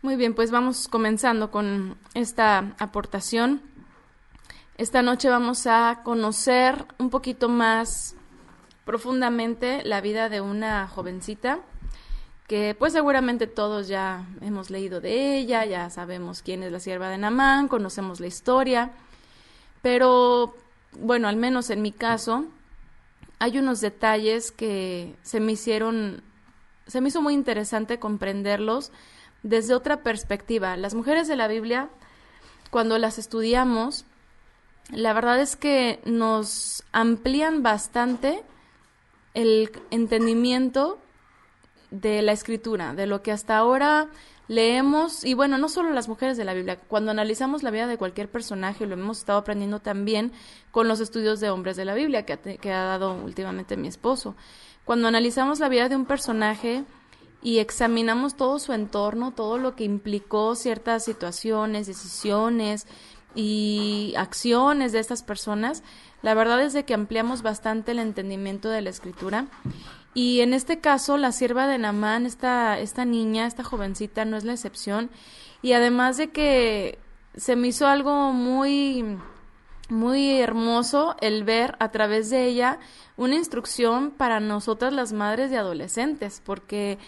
Muy bien, pues vamos comenzando con esta aportación. Esta noche vamos a conocer un poquito más profundamente la vida de una jovencita que pues seguramente todos ya hemos leído de ella, ya sabemos quién es la sierva de Naamán, conocemos la historia, pero bueno, al menos en mi caso, hay unos detalles que se me hizo muy interesante comprenderlos desde otra perspectiva. Las mujeres de la Biblia, cuando las estudiamos, la verdad es que nos amplían bastante el entendimiento de la escritura, de lo que hasta ahora leemos, y bueno, no solo las mujeres de la Biblia, cuando analizamos la vida de cualquier personaje, lo hemos estado aprendiendo también con los estudios de hombres de la Biblia que ha dado últimamente mi esposo. Cuando analizamos la vida de un personaje y examinamos todo su entorno, todo lo que implicó ciertas situaciones, decisiones y acciones de estas personas, la verdad es de que ampliamos bastante el entendimiento de la escritura. Y en este caso, la sierva de Naamán, esta niña, esta jovencita, no es la excepción. Y además de que se me hizo algo muy, muy hermoso el ver a través de ella una instrucción para nosotras las madres de adolescentes, porque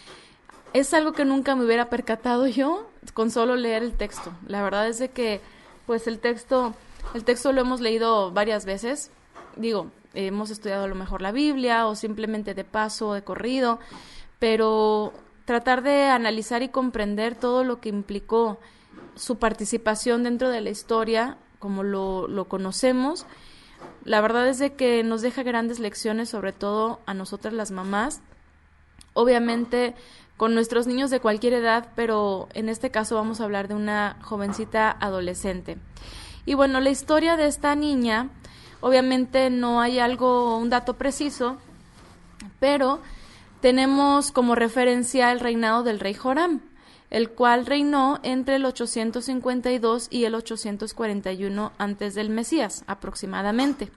es algo que nunca me hubiera percatado yo con solo leer el texto. La verdad es de que pues el texto lo hemos leído varias veces. Digo, hemos estudiado a lo mejor la Biblia o simplemente de paso, de corrido, pero tratar de analizar y comprender todo lo que implicó su participación dentro de la historia, como lo conocemos, la verdad es de que nos deja grandes lecciones, sobre todo a nosotras las mamás, obviamente con nuestros niños de cualquier edad, pero en este caso vamos a hablar de una jovencita adolescente. Y bueno, la historia de esta niña, obviamente no hay un dato preciso, pero tenemos como referencia el reinado del rey Joram, el cual reinó entre el 852 y el 841 antes del Mesías, aproximadamente.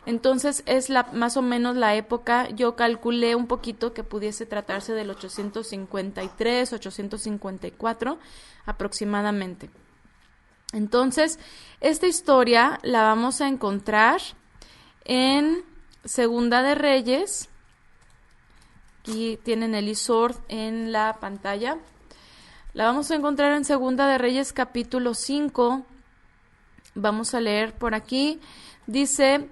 Entonces es más o menos la época, yo calculé un poquito que pudiese tratarse del 853, 854 aproximadamente. Entonces, esta historia la vamos a encontrar en Segunda de Reyes. Aquí tienen el ISORD en la pantalla. La vamos a encontrar en Segunda de Reyes capítulo 5. Vamos a leer por aquí. Dice,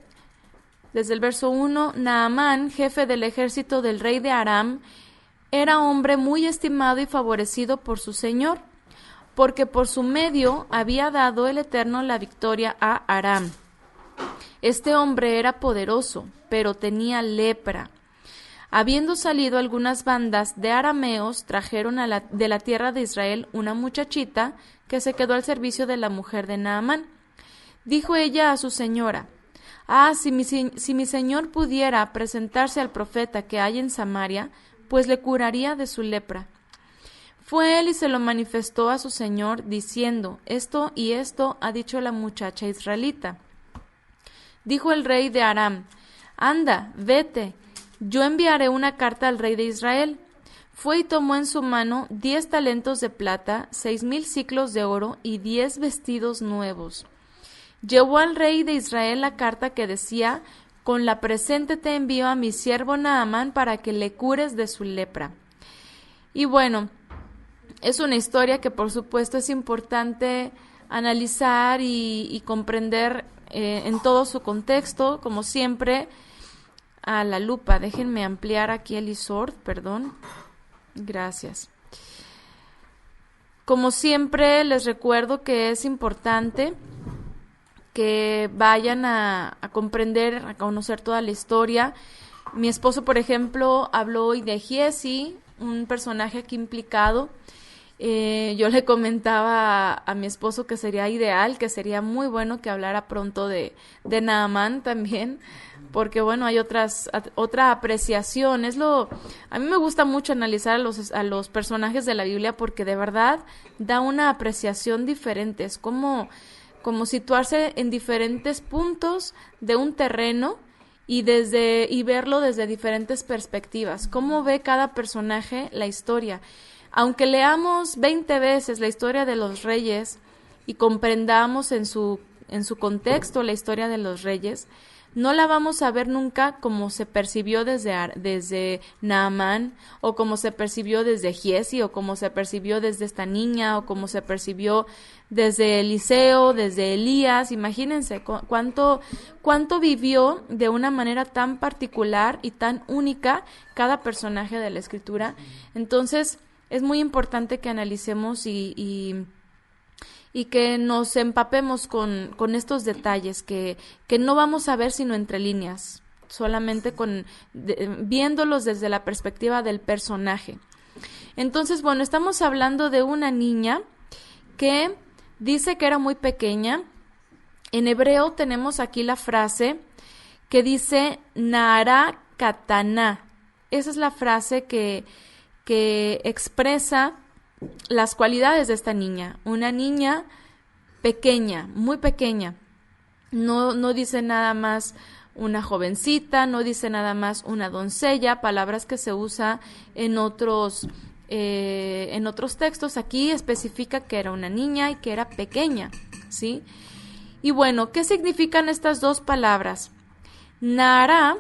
desde el verso 1, Naamán, jefe del ejército del rey de Aram, era hombre muy estimado y favorecido por su señor, porque por su medio había dado el Eterno la victoria a Aram. Este hombre era poderoso, pero tenía lepra. Habiendo salido algunas bandas de arameos, trajeron de la tierra de Israel una muchachita que se quedó al servicio de la mujer de Naamán. Dijo ella a su señora, si mi señor pudiera presentarse al profeta que hay en Samaria, pues le curaría de su lepra. Fue él y se lo manifestó a su señor, diciendo, esto y esto ha dicho la muchacha israelita. Dijo el rey de Aram, anda, vete, yo enviaré una carta al rey de Israel. Fue y tomó en su mano 10 talentos de plata, 6,000 siclos de oro y 10 vestidos nuevos. Llevó al rey de Israel la carta que decía, con la presente te envío a mi siervo Naamán para que le cures de su lepra. Y bueno, es una historia que por supuesto es importante analizar y comprender en todo su contexto, como siempre, a la lupa. Déjenme ampliar aquí el ISORD, perdón. Gracias. Como siempre, les recuerdo que es importante que vayan a comprender, a conocer toda la historia. Mi esposo, por ejemplo, habló hoy de Giesi, un personaje aquí implicado. Yo le comentaba a mi esposo que sería ideal, que sería muy bueno que hablara pronto de Naamán también, porque bueno, hay otra apreciación. A mí me gusta mucho analizar a los personajes de la Biblia porque de verdad da una apreciación diferente. Es como situarse en diferentes puntos de un terreno y verlo desde diferentes perspectivas. Cómo ve cada personaje la historia. Aunque leamos 20 veces la historia de los reyes y comprendamos en su contexto la historia de los reyes, no la vamos a ver nunca como se percibió desde Naamán, o como se percibió desde Giezi, o como se percibió desde esta niña, o como se percibió desde Eliseo, desde Elías. Imagínense cuánto vivió de una manera tan particular y tan única cada personaje de la Escritura. Entonces, es muy importante que analicemos y que nos empapemos con estos detalles que no vamos a ver sino entre líneas, solamente viéndolos desde la perspectiva del personaje. Entonces, bueno, estamos hablando de una niña que dice que era muy pequeña. En hebreo tenemos aquí la frase que dice Naara Kataná. Esa es la frase que expresa las cualidades de esta niña. Una niña pequeña, muy pequeña. No dice nada más una jovencita, no dice nada más una doncella, palabras que se usa en otros textos. Aquí especifica que era una niña y que era pequeña, ¿sí? Y bueno, ¿qué significan estas dos palabras? Naara,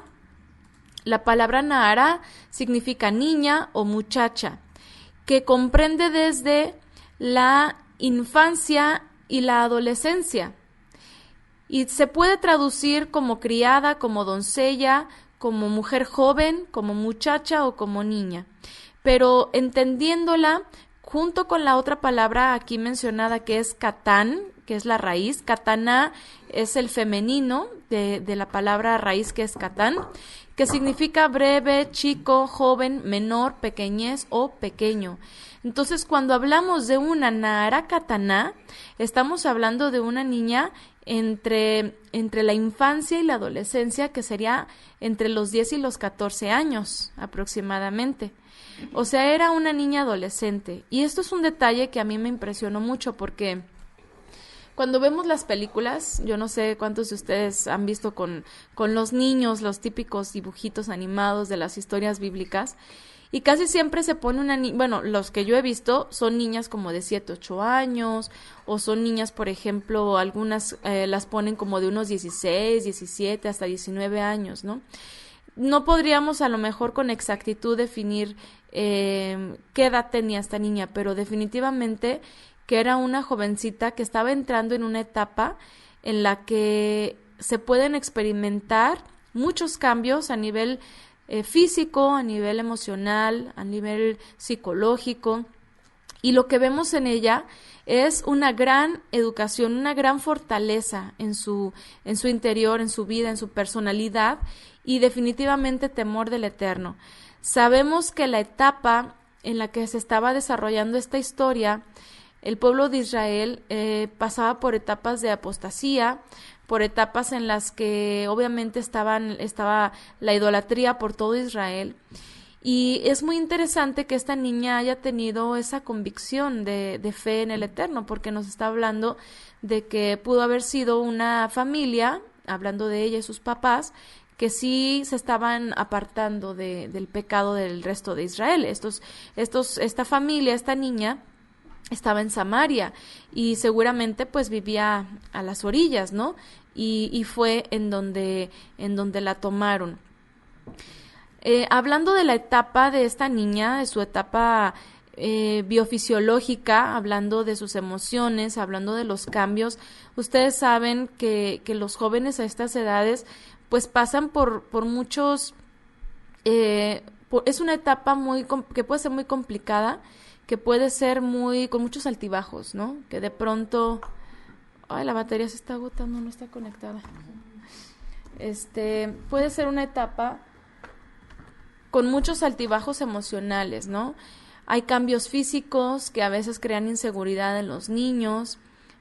la palabra Naara significa niña o muchacha, que comprende desde la infancia y la adolescencia. Y se puede traducir como criada, como doncella, como mujer joven, como muchacha o como niña. Pero entendiéndola junto con la otra palabra aquí mencionada que es katán, que es la raíz, kataná es el femenino de la palabra raíz que es katán, que significa breve, chico, joven, menor, pequeñez o pequeño. Entonces, cuando hablamos de una Naara Kataná, estamos hablando de una niña entre la infancia y la adolescencia, que sería entre los 10 y los 14 años aproximadamente. O sea, era una niña adolescente. Y esto es un detalle que a mí me impresionó mucho porque cuando vemos las películas, yo no sé cuántos de ustedes han visto con los niños los típicos dibujitos animados de las historias bíblicas, y casi siempre se pone una niña, bueno, los que yo he visto son niñas como de 7, 8 años, o son niñas, por ejemplo, algunas las ponen como de unos 16, 17, hasta 19 años, ¿no? No podríamos a lo mejor con exactitud definir qué edad tenía esta niña, pero definitivamente que era una jovencita que estaba entrando en una etapa en la que se pueden experimentar muchos cambios a nivel físico, a nivel emocional, a nivel psicológico, y lo que vemos en ella es una gran educación, una gran fortaleza en su interior, en su vida, en su personalidad, y definitivamente temor del Eterno. Sabemos que la etapa en la que se estaba desarrollando esta historia, el pueblo de Israel pasaba por etapas de apostasía, por etapas en las que obviamente estaba la idolatría por todo Israel. Y es muy interesante que esta niña haya tenido esa convicción de fe en el Eterno, porque nos está hablando de que pudo haber sido una familia, hablando de ella y sus papás, que sí se estaban apartando del pecado del resto de Israel. Esta familia, esta niña, estaba en Samaria y seguramente pues vivía a las orillas, ¿no? Y fue en donde la tomaron. Hablando de la etapa de esta niña, de su etapa biofisiológica, hablando de sus emociones, hablando de los cambios, ustedes saben que los jóvenes a estas edades pues pasan por muchos, es una etapa que puede ser muy complicada, que puede ser con muchos altibajos, ¿no? Que de pronto, la batería se está agotando, no está conectada. Puede ser una etapa con muchos altibajos emocionales, ¿no? Hay cambios físicos que a veces crean inseguridad en los niños,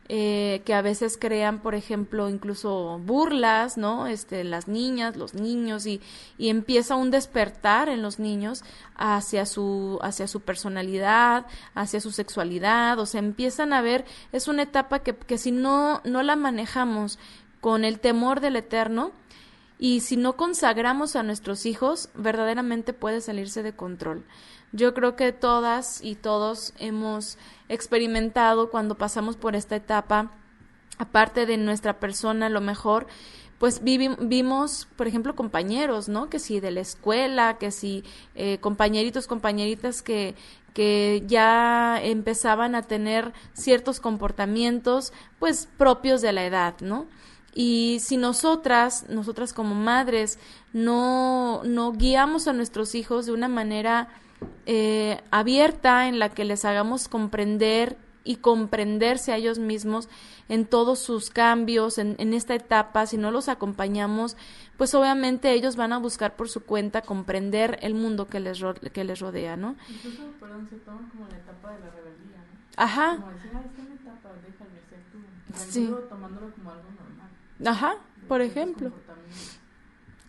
que a veces crean, por ejemplo, incluso burlas, ¿no? Las niñas, los niños, y empieza un despertar en los niños hacia su personalidad, hacia su sexualidad, o sea, empiezan a ver, es una etapa que si no la manejamos con el temor del Eterno, y si no consagramos a nuestros hijos, verdaderamente puede salirse de control. Yo creo que todas y todos hemos experimentado cuando pasamos por esta etapa, aparte de nuestra persona, a lo mejor, pues vimos, por ejemplo, compañeros, ¿no? Que si de la escuela, que si compañeritos, compañeritas que ya empezaban a tener ciertos comportamientos, pues, propios de la edad, ¿no? Y si nosotras como madres, no guiamos a nuestros hijos de una manera abierta, en la que les hagamos comprender y comprenderse a ellos mismos en todos sus cambios, en esta etapa, si no los acompañamos, pues obviamente ellos van a buscar por su cuenta comprender el mundo que les rodea, ¿no? Incluso, perdón, se toma como la etapa de la rebeldía, ¿no? Ajá. Como decir, es una etapa, déjame ser tú. Sí. Tomándolo como algo normal. Ajá, por ejemplo.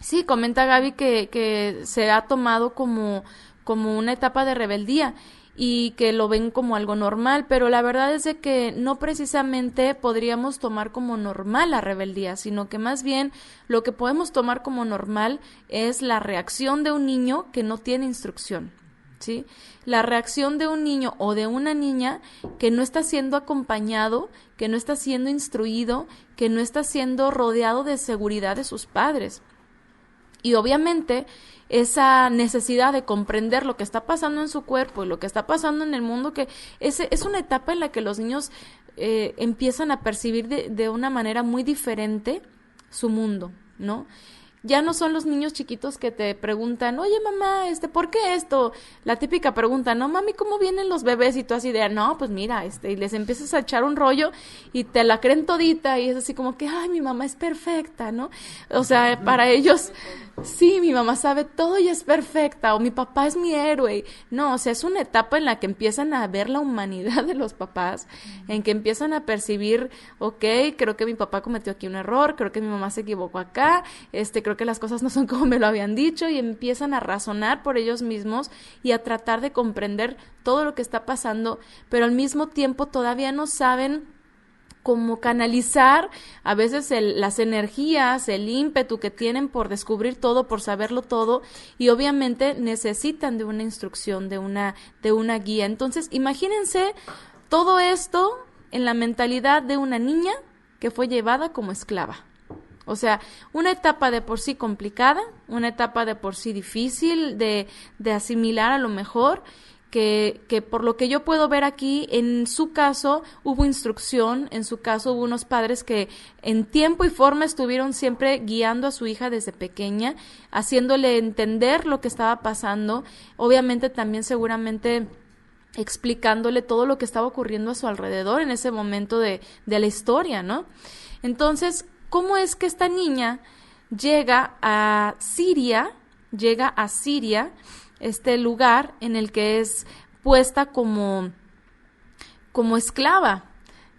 Sí, comenta Gaby que se ha tomado como una etapa de rebeldía y que lo ven como algo normal, pero la verdad es de que no precisamente podríamos tomar como normal la rebeldía, sino que más bien lo que podemos tomar como normal es la reacción de un niño que no tiene instrucción, ¿sí? La reacción de un niño o de una niña que no está siendo acompañado, que no está siendo instruido, que no está siendo rodeado de seguridad de sus padres. Y obviamente esa necesidad de comprender lo que está pasando en su cuerpo y lo que está pasando en el mundo, que es una etapa en la que los niños empiezan a percibir de una manera muy diferente su mundo, ¿no? Ya no son los niños chiquitos que te preguntan, oye mamá, ¿por qué esto? La típica pregunta, no mami, ¿cómo vienen los bebés? Y tú así de, no, pues mira, y les empiezas a echar un rollo y te la creen todita y es así como que, ay, mi mamá es perfecta, ¿no? O sea, para ellos, sí, mi mamá sabe todo y es perfecta, o mi papá es mi héroe. No, o sea, es una etapa en la que empiezan a ver la humanidad de los papás, en que empiezan a percibir, ok, creo que mi papá cometió aquí un error, creo que mi mamá se equivocó acá, creo que las cosas no son como me lo habían dicho, y empiezan a razonar por ellos mismos y a tratar de comprender todo lo que está pasando, pero al mismo tiempo todavía no saben cómo canalizar a veces las energías, el ímpetu que tienen por descubrir todo, por saberlo todo, y obviamente necesitan de una instrucción, de una guía. Entonces, imagínense todo esto en la mentalidad de una niña que fue llevada como esclava. O sea, una etapa de por sí complicada, una etapa de por sí difícil de asimilar a lo mejor, que por lo que yo puedo ver aquí, en su caso hubo instrucción, en su caso hubo unos padres que en tiempo y forma estuvieron siempre guiando a su hija desde pequeña, haciéndole entender lo que estaba pasando, obviamente también seguramente explicándole todo lo que estaba ocurriendo a su alrededor en ese momento de la historia, ¿no? Entonces, ¿cómo es que esta niña llega a Siria, este lugar en el que es puesta como esclava?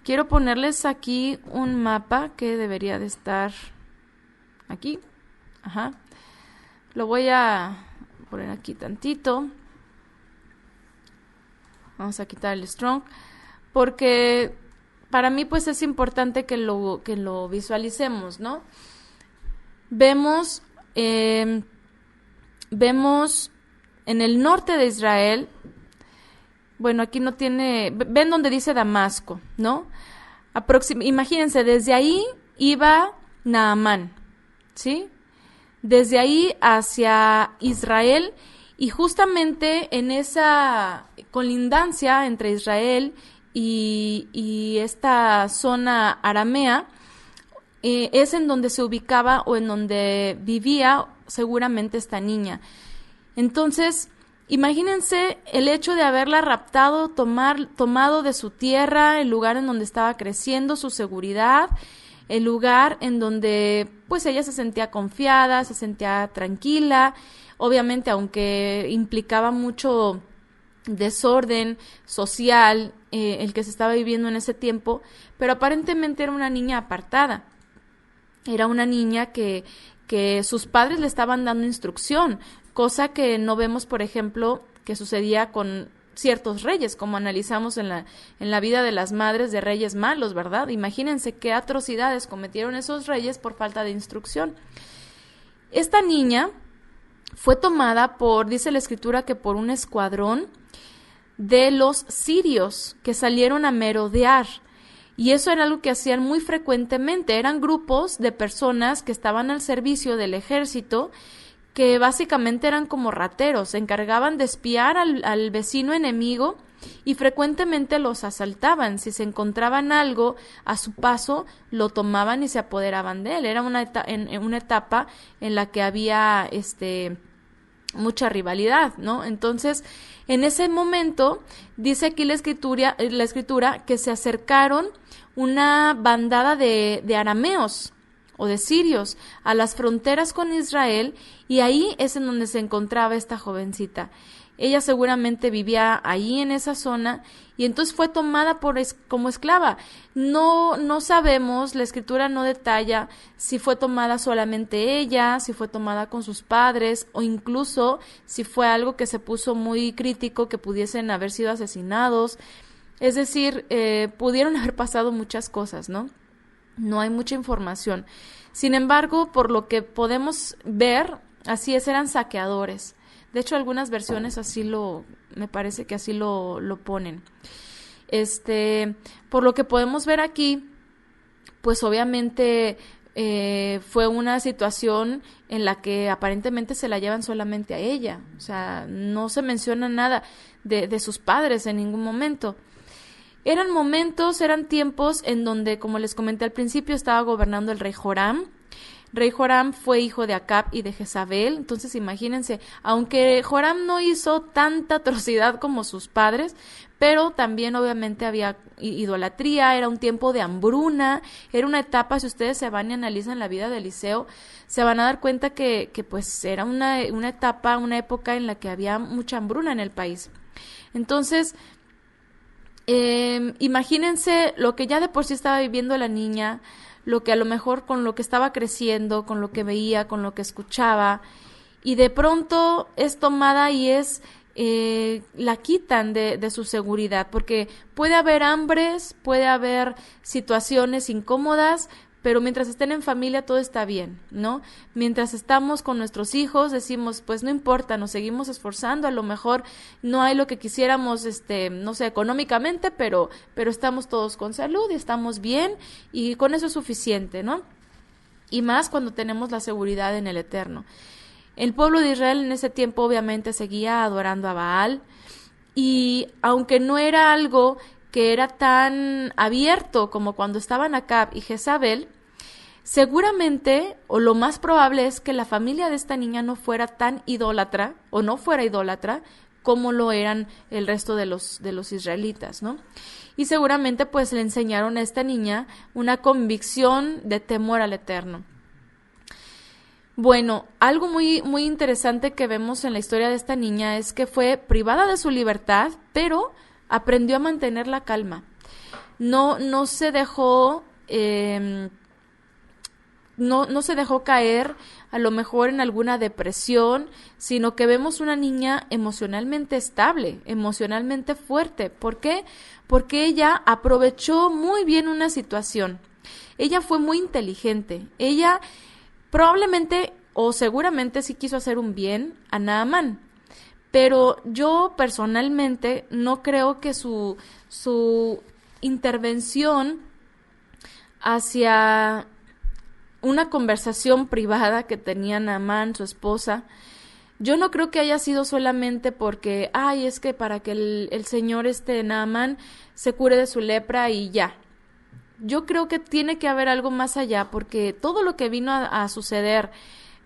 Quiero ponerles aquí un mapa que debería de estar aquí. Ajá. Lo voy a poner aquí tantito. Vamos a quitar el strong, porque para mí pues es importante que lo visualicemos, ¿no? Vemos en el norte de Israel, bueno, aquí no tiene, ven donde dice Damasco, ¿no? Imagínense, desde ahí iba Naamán, ¿sí? Desde ahí hacia Israel, y justamente en esa colindancia entre Israel y esta zona aramea, es en donde se ubicaba o en donde vivía seguramente esta niña. Entonces, imagínense el hecho de haberla raptado, tomado de su tierra, el lugar en donde estaba creciendo, su seguridad, el lugar en donde pues ella se sentía confiada, se sentía tranquila, obviamente aunque implicaba mucho desorden social el que se estaba viviendo en ese tiempo, pero aparentemente era una niña apartada, era una niña que sus padres le estaban dando instrucción, cosa que no vemos, por ejemplo, que sucedía con ciertos reyes, como analizamos en la vida de las madres de reyes malos, ¿verdad? Imagínense qué atrocidades cometieron esos reyes por falta de instrucción. Esta niña fue tomada dice la escritura, que por un escuadrón de los sirios que salieron a merodear. Y eso era algo que hacían muy frecuentemente. Eran grupos de personas que estaban al servicio del ejército, que básicamente eran como rateros, se encargaban de espiar al vecino enemigo y frecuentemente los asaltaban. Si se encontraban algo a su paso, lo tomaban y se apoderaban de él. Era una etapa en la que había mucha rivalidad, ¿no? Entonces, en ese momento, dice aquí la escritura que se acercaron una bandada de arameos o de sirios a las fronteras con Israel, y ahí es en donde se encontraba esta jovencita. Ella seguramente vivía ahí en esa zona, y entonces fue tomada como esclava. No sabemos, la escritura no detalla si fue tomada solamente ella, si fue tomada con sus padres, o incluso si fue algo que se puso muy crítico, que pudiesen haber sido asesinados. Es decir, pudieron haber pasado muchas cosas, ¿no? No hay mucha información. Sin embargo, por lo que podemos ver, así es, eran saqueadores. De hecho, algunas versiones me parece que así lo ponen. Por lo que podemos ver aquí, pues obviamente fue una situación en la que aparentemente se la llevan solamente a ella. O sea, no se menciona nada de sus padres en ningún momento. Eran tiempos en donde, como les comenté al principio, estaba gobernando el rey Joram. Rey Joram fue hijo de Acab y de Jezabel. Entonces, imagínense, aunque Joram no hizo tanta atrocidad como sus padres, pero también obviamente había idolatría, era un tiempo de hambruna, era una etapa, si ustedes se van y analizan la vida de Eliseo, se van a dar cuenta que pues era una etapa, una época en la que había mucha hambruna en el país. Entonces, imagínense lo que ya de por sí estaba viviendo la niña, lo que a lo mejor con lo que estaba creciendo, con lo que veía, con lo que escuchaba, y de pronto es tomada y la quitan de su seguridad, porque puede haber hambres, puede haber situaciones incómodas, pero mientras estén en familia todo está bien, ¿no? Mientras estamos con nuestros hijos decimos, pues no importa, nos seguimos esforzando, a lo mejor no hay lo que quisiéramos, no sé, económicamente, pero estamos todos con salud y estamos bien, y con eso es suficiente, ¿no? Y más cuando tenemos la seguridad en el Eterno. El pueblo de Israel en ese tiempo obviamente seguía adorando a Baal, y aunque no era algo que era tan abierto como cuando estaban Acab y Jezabel, seguramente, o lo más probable es que la familia de esta niña no fuera tan idólatra, o no fuera idólatra, como lo eran el resto de los israelitas, ¿no? Y seguramente pues le enseñaron a esta niña una convicción de temor al Eterno. Bueno, algo muy, muy interesante que vemos en la historia de esta niña es que fue privada de su libertad, pero aprendió a mantener la calma. No se dejó no se dejó caer a lo mejor en alguna depresión, sino que vemos una niña emocionalmente estable, emocionalmente fuerte. ¿Por qué? Porque ella aprovechó muy bien una situación. Ella fue muy inteligente. Ella probablemente o seguramente sí quiso hacer un bien a Naamán. Pero yo personalmente no creo que su intervención hacia una conversación privada que tenía Naamán, su esposa, yo no creo que haya sido solamente porque, es que para que el señor Naamán se cure de su lepra y ya. Yo creo que tiene que haber algo más allá, porque todo lo que vino a suceder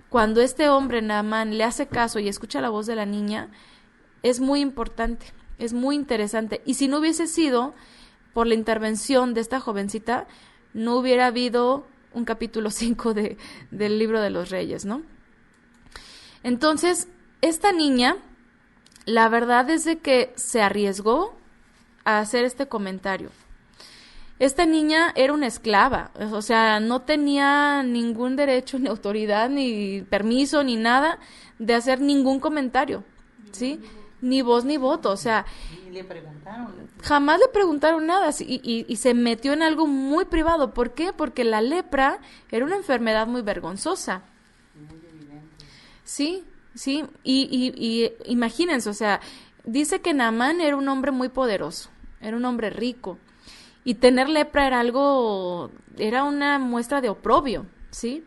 cuando este hombre, Naamán, le hace caso y escucha la voz de la niña, es muy importante, es muy interesante. Y si no hubiese sido por la intervención de esta jovencita, no hubiera habido un capítulo 5 del libro de los Reyes, ¿no? Entonces, esta niña, la verdad es de que se arriesgó a hacer este comentario. Esta niña era una esclava, o sea, no tenía ningún derecho, ni autoridad, ni permiso, ni nada de hacer ningún comentario, ¿sí? Ni voz ni voto, o sea... Ni le preguntaron. Jamás le preguntaron nada y se metió en algo muy privado. ¿Por qué? Porque la lepra era una enfermedad muy vergonzosa. Muy evidente. Sí, sí, y imagínense, o sea, dice que Naamán era un hombre muy poderoso, era un hombre rico, y tener lepra era algo, era una muestra de oprobio, ¿sí?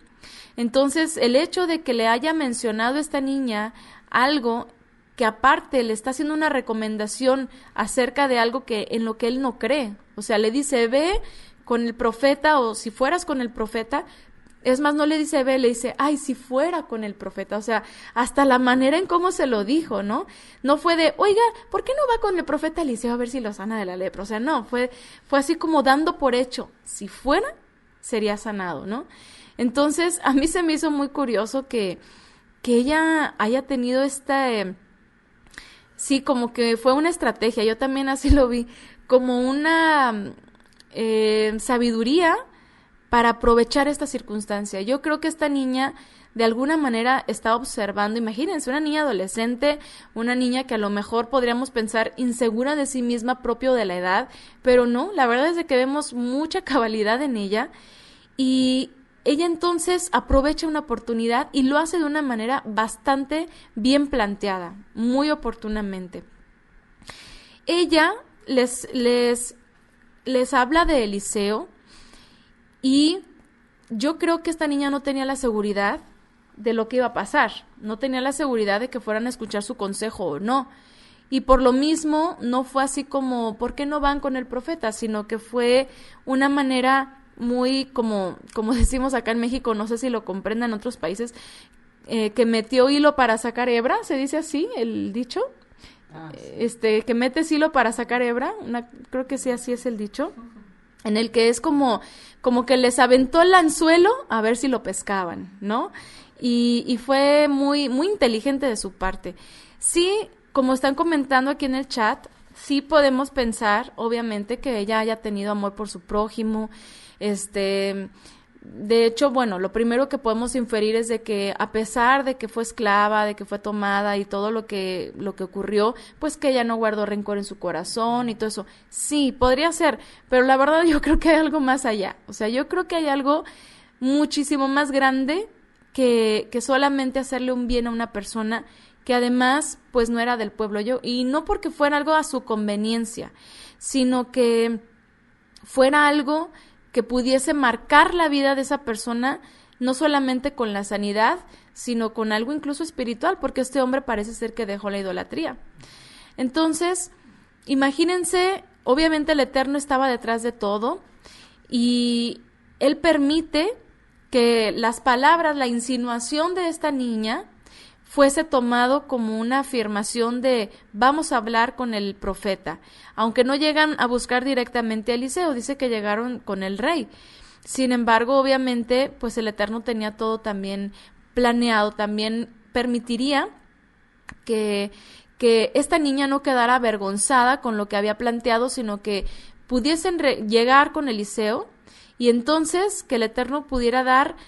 Entonces, el hecho de que le haya mencionado esta niña algo que aparte le está haciendo una recomendación acerca de algo que en lo que él no cree, o sea, le dice, ve con el profeta, o si fueras con el profeta, es más, no le dice ve, le dice, ay, si fuera con el profeta, o sea, hasta la manera en cómo se lo dijo, ¿no? No fue de, oiga, ¿por qué no va con el profeta Eliseo a ver si lo sana de la lepra? O sea, no, fue así como dando por hecho, si fuera, sería sanado, ¿no? Entonces, a mí se me hizo muy curioso que ella haya tenido sí, como que fue una estrategia, yo también así lo vi, como una sabiduría para aprovechar esta circunstancia. Yo creo que esta niña de alguna manera está observando, imagínense, una niña adolescente, una niña que a lo mejor podríamos pensar insegura de sí misma, propio de la edad, pero no, la verdad es de que vemos mucha cabalidad en ella y ella entonces aprovecha una oportunidad y lo hace de una manera bastante bien planteada, muy oportunamente. Ella les habla de Eliseo y yo creo que esta niña no tenía la seguridad de lo que iba a pasar, no tenía la seguridad de que fueran a escuchar su consejo o no. Y por lo mismo no fue así como, ¿por qué no van con el profeta? Sino que fue una manera muy, como decimos acá en México, no sé si lo comprendan en otros países, que metió hilo para sacar hebra, ¿se dice así el dicho? Sí. Que metes hilo para sacar hebra, creo que sí, así es el dicho, en el que es como que les aventó el anzuelo a ver si lo pescaban, ¿no? Y fue muy, muy inteligente de su parte. Sí, como están comentando aquí en el chat, sí podemos pensar, obviamente, que ella haya tenido amor por su prójimo. De hecho, bueno, lo primero que podemos inferir es de que a pesar de que fue esclava, de que fue tomada y todo lo que ocurrió, pues que ella no guardó rencor en su corazón y todo eso. Sí, podría ser, pero la verdad yo creo que hay algo más allá. O sea, yo creo que hay algo muchísimo más grande que solamente hacerle un bien a una persona que además pues no era del pueblo, y no porque fuera algo a su conveniencia, sino que fuera algo que pudiese marcar la vida de esa persona, no solamente con la sanidad, sino con algo incluso espiritual, porque este hombre parece ser que dejó la idolatría. Entonces, imagínense, obviamente el Eterno estaba detrás de todo, y Él permite que las palabras, la insinuación de esta niña, fuese tomado como una afirmación de vamos a hablar con el profeta, aunque no llegan a buscar directamente a Eliseo, dice que llegaron con el rey. Sin embargo, obviamente, pues el Eterno tenía todo también planeado, también permitiría que esta niña no quedara avergonzada con lo que había planteado, sino que pudiesen llegar con Eliseo y entonces que el Eterno pudiera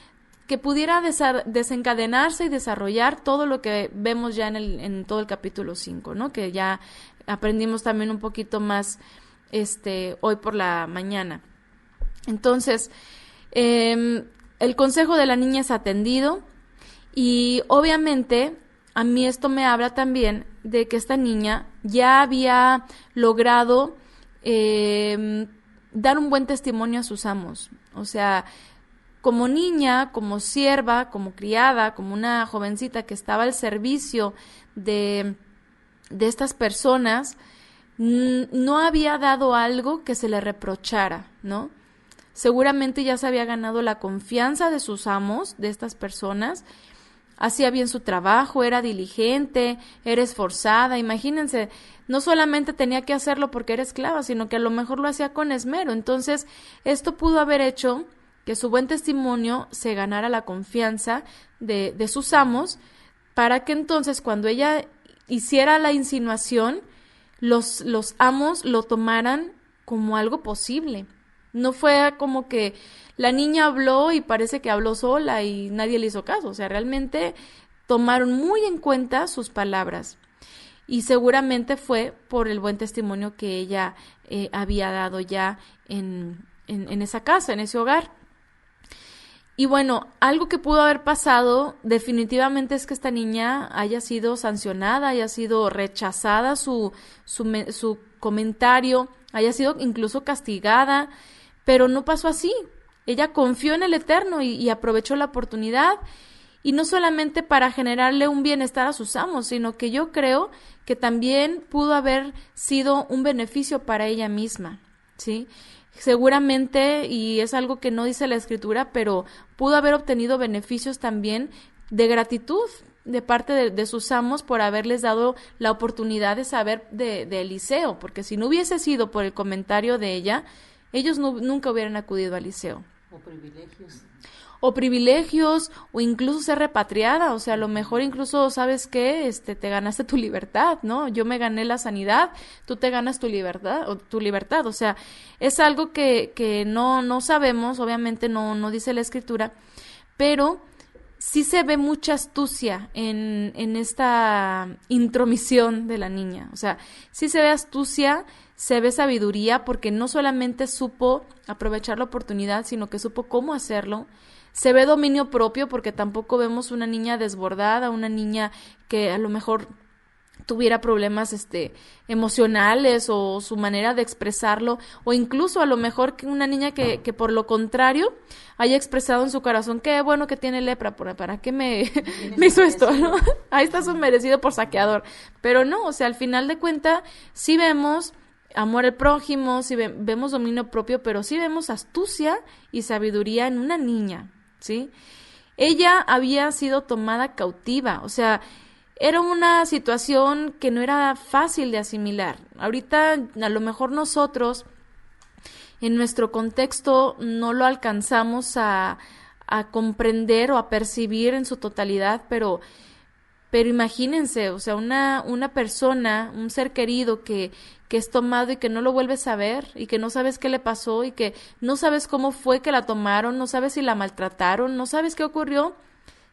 desencadenarse y desarrollar todo lo que vemos ya en todo el capítulo 5, ¿no? Que ya aprendimos también un poquito más hoy por la mañana. Entonces, el consejo de la niña es atendido y obviamente a mí esto me habla también de que esta niña ya había logrado dar un buen testimonio a sus amos. O sea, como niña, como sierva, como criada, como una jovencita que estaba al servicio de estas personas, no había dado algo que se le reprochara, ¿no? Seguramente ya se había ganado la confianza de sus amos, de estas personas, hacía bien su trabajo, era diligente, era esforzada, imagínense, no solamente tenía que hacerlo porque era esclava, sino que a lo mejor lo hacía con esmero. Entonces, esto pudo haber hecho que su buen testimonio se ganara la confianza de sus amos, para que entonces cuando ella hiciera la insinuación, los amos lo tomaran como algo posible. No fue como que la niña habló y parece que habló sola y nadie le hizo caso. O sea, realmente tomaron muy en cuenta sus palabras. Y seguramente fue por el buen testimonio que ella había dado ya en esa casa, en ese hogar. Y bueno, algo que pudo haber pasado definitivamente es que esta niña haya sido sancionada, haya sido rechazada su comentario, haya sido incluso castigada, pero no pasó así. Ella confió en el Eterno y aprovechó la oportunidad, y no solamente para generarle un bienestar a sus amos, sino que yo creo que también pudo haber sido un beneficio para ella misma, ¿sí? Seguramente, y es algo que no dice la Escritura, pero pudo haber obtenido beneficios también de gratitud de parte de sus amos por haberles dado la oportunidad de saber de Eliseo, porque si no hubiese sido por el comentario de ella, ellos nunca hubieran acudido a Eliseo. O privilegios, o incluso ser repatriada, o sea, a lo mejor incluso, ¿sabes qué? Te ganaste tu libertad, ¿no? Yo me gané la sanidad, tú te ganas tu libertad, o sea, es algo que no sabemos, obviamente no dice la Escritura, pero sí se ve mucha astucia en esta intromisión de la niña, o sea, sí se ve astucia, se ve sabiduría, porque no solamente supo aprovechar la oportunidad, sino que supo cómo hacerlo. Se ve dominio propio, porque tampoco vemos una niña desbordada, una niña que a lo mejor tuviera problemas emocionales, o su manera de expresarlo, o incluso a lo mejor que una niña que por lo contrario haya expresado en su corazón: qué bueno que tiene lepra, ¿para qué me hizo esto? ¿No? Ahí está su merecido por saqueador. Pero no, o sea, al final de cuentas sí vemos amor al prójimo, sí vemos dominio propio, pero sí vemos astucia y sabiduría en una niña, ¿sí? Ella había sido tomada cautiva, o sea, era una situación que no era fácil de asimilar. Ahorita, a lo mejor nosotros, en nuestro contexto, no lo alcanzamos a comprender o a percibir en su totalidad, pero imagínense, o sea, una persona, un ser querido que es tomado y que no lo vuelves a ver, y que no sabes qué le pasó, y que no sabes cómo fue que la tomaron, no sabes si la maltrataron, no sabes qué ocurrió,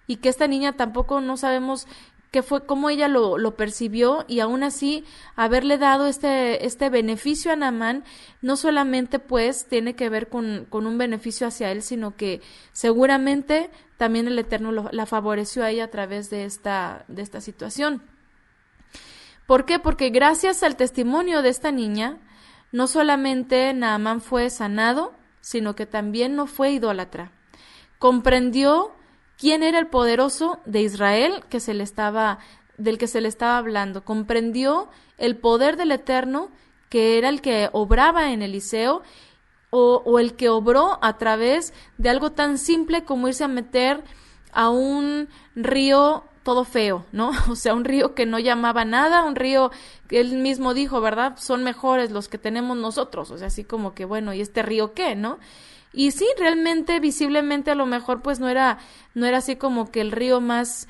y que esta niña tampoco no sabemos qué fue, cómo ella lo percibió, y aún así haberle dado este beneficio a Naamán, no solamente pues tiene que ver con un beneficio hacia él, sino que seguramente también el Eterno la favoreció a ella a través de esta situación. ¿Por qué? Porque gracias al testimonio de esta niña, no solamente Naamán fue sanado, sino que también no fue idólatra. Comprendió quién era el poderoso de Israel del que se le estaba hablando. Comprendió el poder del Eterno, que era el que obraba en Eliseo, o el que obró a través de algo tan simple como irse a meter a un río todo feo, ¿no? O sea, un río que no llamaba nada, un río que él mismo dijo, ¿verdad? Son mejores los que tenemos nosotros, o sea, así como que, bueno, ¿y este río qué, no? Y sí, realmente, visiblemente, a lo mejor, pues, no era así como que el río más,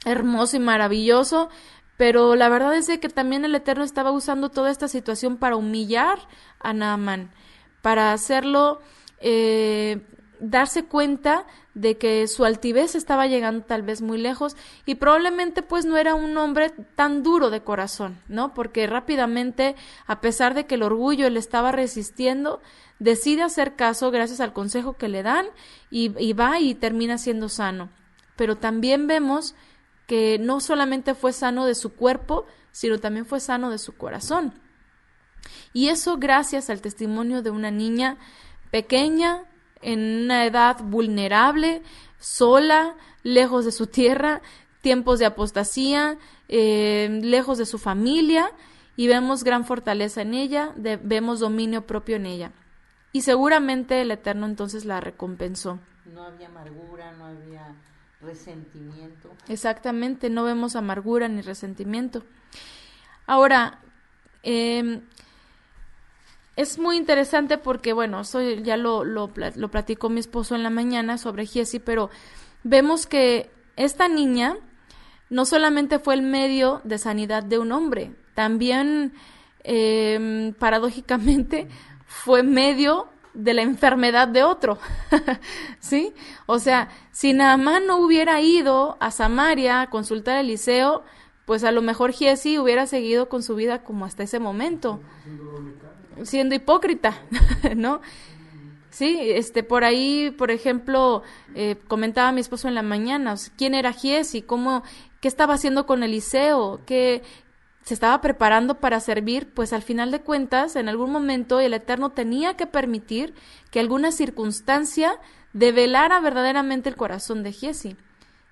hermoso y maravilloso, pero la verdad es de que también el Eterno estaba usando toda esta situación para humillar a Naamán, para hacerlo, darse cuenta de que su altivez estaba llegando tal vez muy lejos, y probablemente pues no era un hombre tan duro de corazón, ¿no? Porque rápidamente, a pesar de que el orgullo le estaba resistiendo, decide hacer caso gracias al consejo que le dan, y va y termina siendo sano. Pero también vemos que no solamente fue sano de su cuerpo, sino también fue sano de su corazón. Y eso gracias al testimonio de una niña pequeña, en una edad vulnerable, sola, lejos de su tierra, tiempos de apostasía, lejos de su familia, y vemos gran fortaleza en ella, vemos dominio propio en ella. Y seguramente el Eterno entonces la recompensó. No había amargura, no había resentimiento. Exactamente, no vemos amargura ni resentimiento. Ahora, es muy interesante porque, bueno, eso ya lo platicó mi esposo en la mañana sobre Giesi, pero vemos que esta niña no solamente fue el medio de sanidad de un hombre, también, paradójicamente, fue medio de la enfermedad de otro, ¿sí? O sea, si Naamán no hubiera ido a Samaria a consultar a Eliseo, pues a lo mejor Giesi hubiera seguido con su vida como hasta ese momento, siendo hipócrita, ¿no? Sí, por ahí, por ejemplo, comentaba mi esposo en la mañana, o sea, quién era Giesi, qué estaba haciendo con Eliseo, qué se estaba preparando para servir, pues al final de cuentas, en algún momento el Eterno tenía que permitir que alguna circunstancia develara verdaderamente el corazón de Giesi.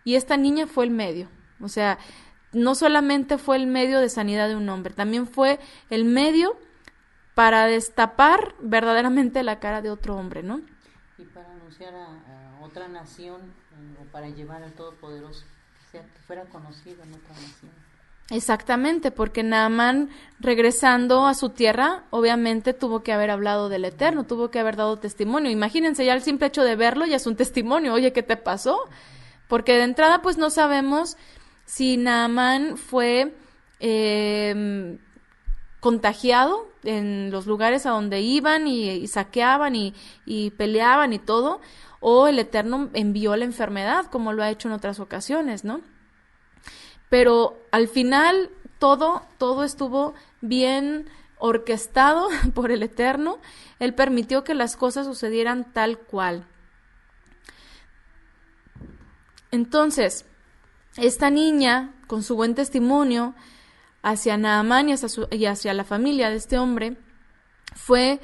Y esta niña fue el medio, o sea, no solamente fue el medio de sanidad de un hombre, también fue el medio para destapar verdaderamente la cara de otro hombre, ¿no? Y para anunciar a otra nación, o para llevar al Todopoderoso, que fuera conocido en otra nación. Exactamente, porque Naamán, regresando a su tierra, obviamente tuvo que haber hablado del Eterno, tuvo que haber dado testimonio. Imagínense, ya el simple hecho de verlo ya es un testimonio. Oye, ¿qué te pasó? Porque de entrada, pues no sabemos si Naamán fue contagiado en los lugares a donde iban y saqueaban y peleaban y todo, o el Eterno envió la enfermedad, como lo ha hecho en otras ocasiones, ¿no? Pero al final todo estuvo bien orquestado por el Eterno. Él permitió que las cosas sucedieran tal cual. Entonces, esta niña, con su buen testimonio hacia Naamán y hacia la familia de este hombre, fue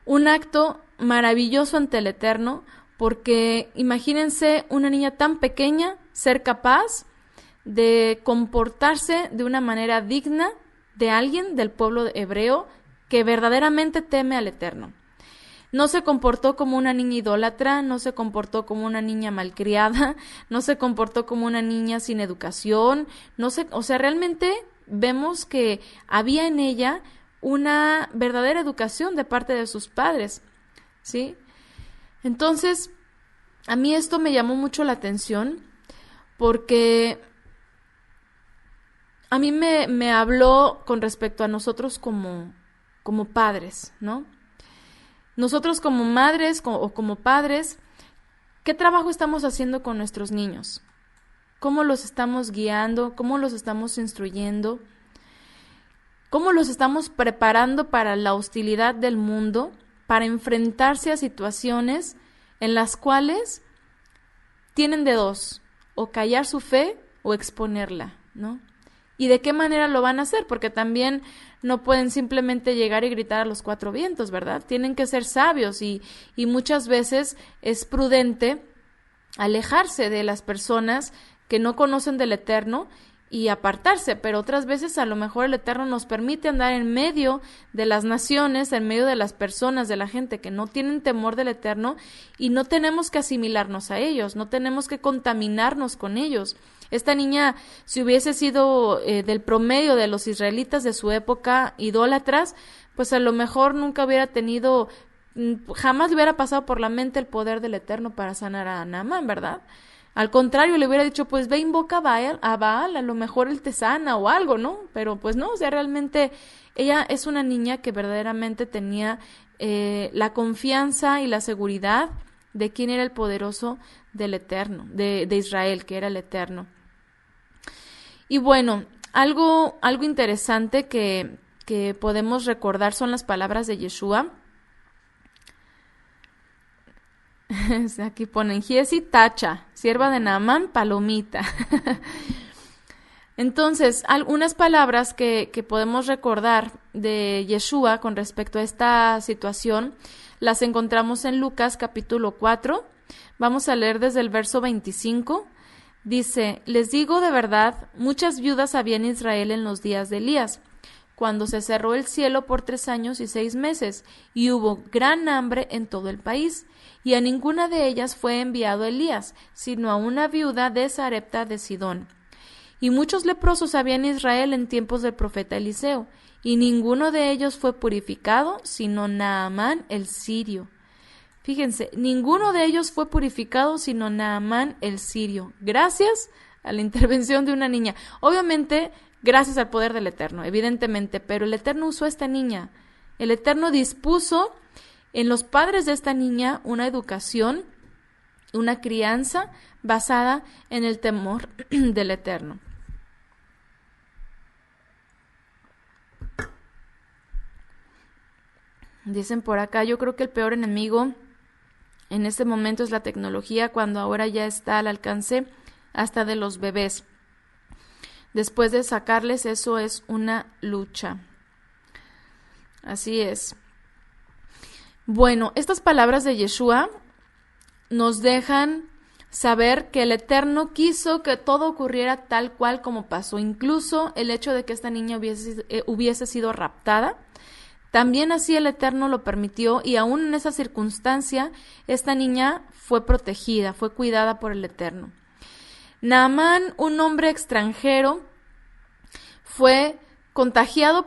un acto maravilloso ante el Eterno, porque imagínense una niña tan pequeña ser capaz de comportarse de una manera digna de alguien del pueblo hebreo que verdaderamente teme al Eterno. No se comportó como una niña idólatra, no se comportó como una niña malcriada, no se comportó como una niña sin educación, o sea, realmente vemos que había en ella una verdadera educación de parte de sus padres, ¿sí? Entonces, a mí esto me llamó mucho la atención porque a mí me habló con respecto a nosotros como padres, ¿no? Nosotros como madres o como padres, ¿qué trabajo estamos haciendo con nuestros niños? ¿Cómo los estamos guiando? ¿Cómo los estamos instruyendo? ¿Cómo los estamos preparando para la hostilidad del mundo, para enfrentarse a situaciones en las cuales tienen de dos, o callar su fe o exponerla, ¿no? ¿Y de qué manera lo van a hacer? Porque también no pueden simplemente llegar y gritar a los cuatro vientos, ¿verdad? Tienen que ser sabios y muchas veces es prudente alejarse de las personas que no conocen del Eterno y apartarse, pero otras veces a lo mejor el Eterno nos permite andar en medio de las naciones, en medio de las personas, de la gente que no tienen temor del Eterno, y no tenemos que asimilarnos a ellos, no tenemos que contaminarnos con ellos. Esta niña, si hubiese sido del promedio de los israelitas de su época idólatras, pues a lo mejor nunca hubiera tenido, jamás le hubiera pasado por la mente el poder del Eterno para sanar a Naamán, ¿verdad? Al contrario, le hubiera dicho, pues ve, invoca a Baal, a lo mejor él te sana o algo, ¿no? Pero pues no, o sea, realmente ella es una niña que verdaderamente tenía la confianza y la seguridad de quién era el poderoso del Eterno, de Israel, que era el Eterno. Y bueno, algo interesante que podemos recordar son las palabras de Yeshua. Aquí ponen, Giesi tacha, sierva de Naamán, palomita. Entonces, algunas palabras que podemos recordar de Yeshua con respecto a esta situación las encontramos en Lucas capítulo 4. Vamos a leer desde el verso 25. Dice, les digo de verdad, muchas viudas había en Israel en los días de Elías, cuando se cerró el cielo por 3 años y 6 meses, y hubo gran hambre en todo el país, y a ninguna de ellas fue enviado Elías, sino a una viuda de Sarepta de Sidón. Y muchos leprosos había en Israel en tiempos del profeta Eliseo, y ninguno de ellos fue purificado, sino Naamán el sirio. Fíjense, ninguno de ellos fue purificado, sino Naamán el sirio, gracias a la intervención de una niña. Obviamente, gracias al poder del Eterno, evidentemente, pero el Eterno usó a esta niña. El Eterno dispuso en los padres de esta niña una educación, una crianza basada en el temor del Eterno. Dicen por acá, yo creo que el peor enemigo En este momento es la tecnología, cuando ahora ya está al alcance hasta de los bebés. Después de sacarles eso es una lucha. Así es. Bueno, estas palabras de Yeshua nos dejan saber que el Eterno quiso que todo ocurriera tal cual como pasó. Incluso el hecho de que esta niña hubiese sido raptada, también así el Eterno lo permitió, y aún en esa circunstancia esta niña fue protegida, fue cuidada por el Eterno. Naamán, un hombre extranjero, fue contagiado